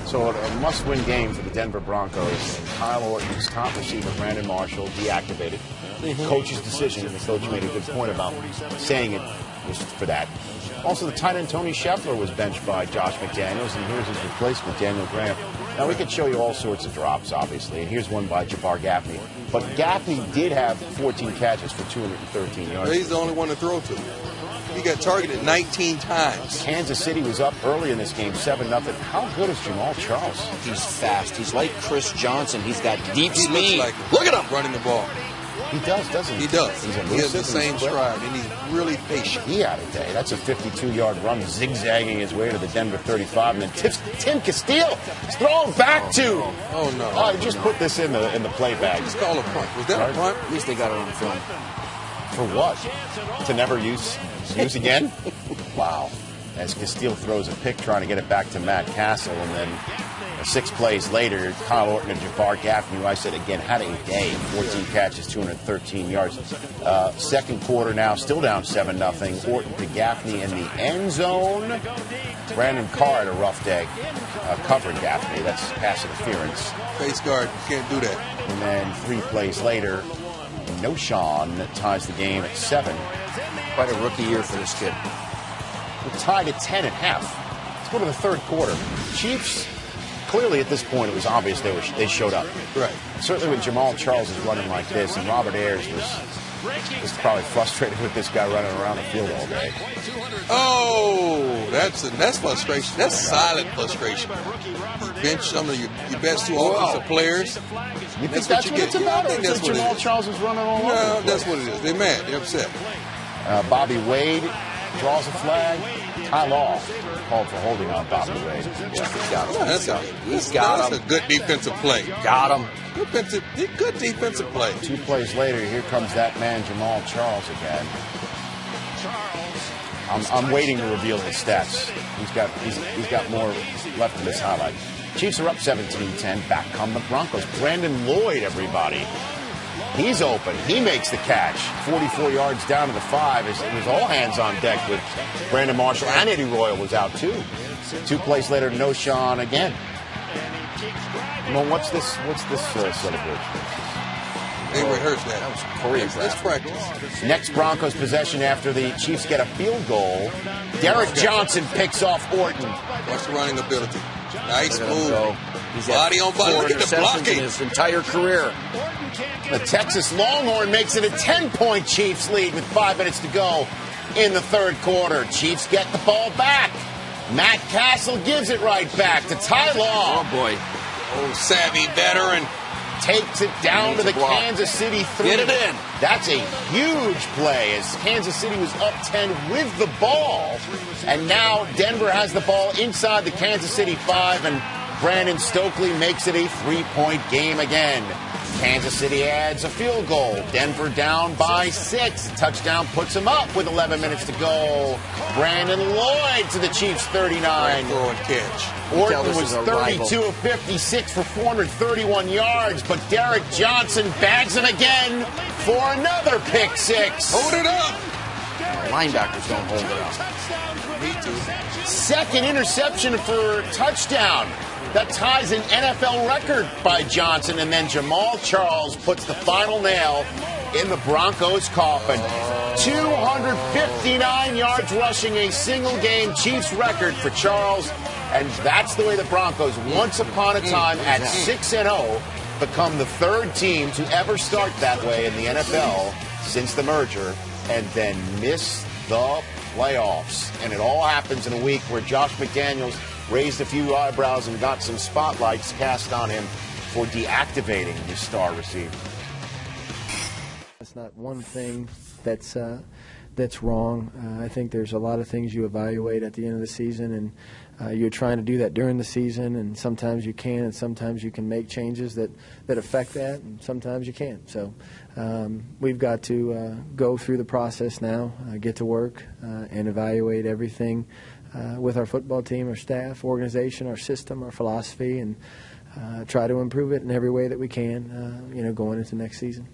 So a must-win game for the Denver Broncos. And Kyle Orton's top receiver, Brandon Marshall, deactivated. Coach's decision, and the coach made a good point about saying it was for that. Also, the tight end Tony Scheffler was benched by Josh McDaniels, and here's his replacement, Daniel Graham. Now, we could show you all sorts of drops, obviously, and here's one by Jabbar Gaffney. But Gaffney did have 14 catches for 213 yards. He's the only one to throw to. He got targeted 19 times. Kansas City was up early in this game, 7-0. How good is Jamal Charles? He's fast. He's like Chris Johnson. He's got deep He speed. looks like Look at him running the ball. He does, doesn't he? He does. He's He has the same quick. stride, and he's really patient. He had a day. That's a 52-yard run, zigzagging his way to the Denver 35, and then tips Tim Castile. He's thrown back to. Oh, no. Oh, he just put this in the play bag. Just call a punt. Was that a punt? At least they got it on film. For what? To never use again? Wow. As Castile throws a pick trying to get it back to Matt Castle, and then 6 plays later, Kyle Orton and Jabbar Gaffney, who I said again had a day, 14 catches, 213 yards. Second quarter now, still down 7-0. Orton to Gaffney in the end zone. Brandon Carr had a rough day covering Gaffney. That's pass interference. Face guard, can't do that. And then 3 plays later, Noshawn ties the game at 7. Quite a rookie year for this kid. We're tied at 10 at half. Let's go to the third quarter. Chiefs, clearly at this point it was obvious they showed up. Right. Certainly when Jamal Charles is running like this, and Robert Ayers was probably frustrated with this guy running around the field all day. Oh, that's frustration. That's silent frustration. You bench some of your best 2 offensive players. You think that's what it's about? I think that's what Jamal it is. Charles is running all over No, the place? that's what it is. They're mad. They're upset. Bobby Wade draws a flag. Ty Law called for holding on Bobby Wade. Yeah, he's got him. That's got a good defensive play. Got him. Good defensive play. 2 plays later, here comes that man Jamal Charles again. I'm waiting to reveal his stats. He's got more left in this highlight. Chiefs are up 17-10. Back come the Broncos. Brandon Lloyd, everybody. He's open. He makes the catch. 44 yards down to the 5. It was all hands on deck with Brandon Marshall, and Eddie Royal was out too. 2 plays later, Noshawn again. Well, what's this celebration? They rehearsed that. That was choreographed. Let's practice. Next Broncos possession after the Chiefs get a field goal. Derek Johnson picks off Orton. Watch the running ability. Nice Look at him move. go. He's Body had on body. 4 Look at the interceptions blocking. in his entire career. The Texas Longhorn makes it a 10-point Chiefs lead with 5 minutes to go in the third quarter. Chiefs get the ball back. Matt Castle gives it right back to Ty Law. Oh, boy. Oh, savvy veteran. Takes it down to the block. Kansas City 3. Get it in. That's a huge play as Kansas City was up 10 with the ball. And now Denver has the ball inside the Kansas City 5, and Brandon Stokely makes it a 3-point game again. Kansas City adds a field goal. Denver down by 6. The touchdown puts them up with 11 minutes to go. Brandon Lloyd to the Chiefs 39. Throw and catch. Orton this was is a 32 of 56 for 431 yards, but Derek Johnson bags him again for another pick 6. Hold it up. Linebackers don't hold it up. Me too. Second interception for touchdown. That ties an NFL record by Johnson, and then Jamal Charles puts the final nail in the Broncos' coffin. 259 yards rushing, a single-game Chiefs record for Charles, and that's the way the Broncos, once upon a time at 6-0, become the third team to ever start that way in the NFL since the merger, and then miss the playoffs. And it all happens in a week where Josh McDaniels raised a few eyebrows and got some spotlights cast on him for deactivating his star receiver. It's not one thing that's wrong. I think there's a lot of things you evaluate at the end of the season, and you're trying to do that during the season, and sometimes you can, and sometimes you can make changes that affect that, and sometimes you can't. So we've got to go through the process now, get to work, and evaluate everything with our football team, our staff, organization, our system, our philosophy, and try to improve it in every way that we can, going into next season.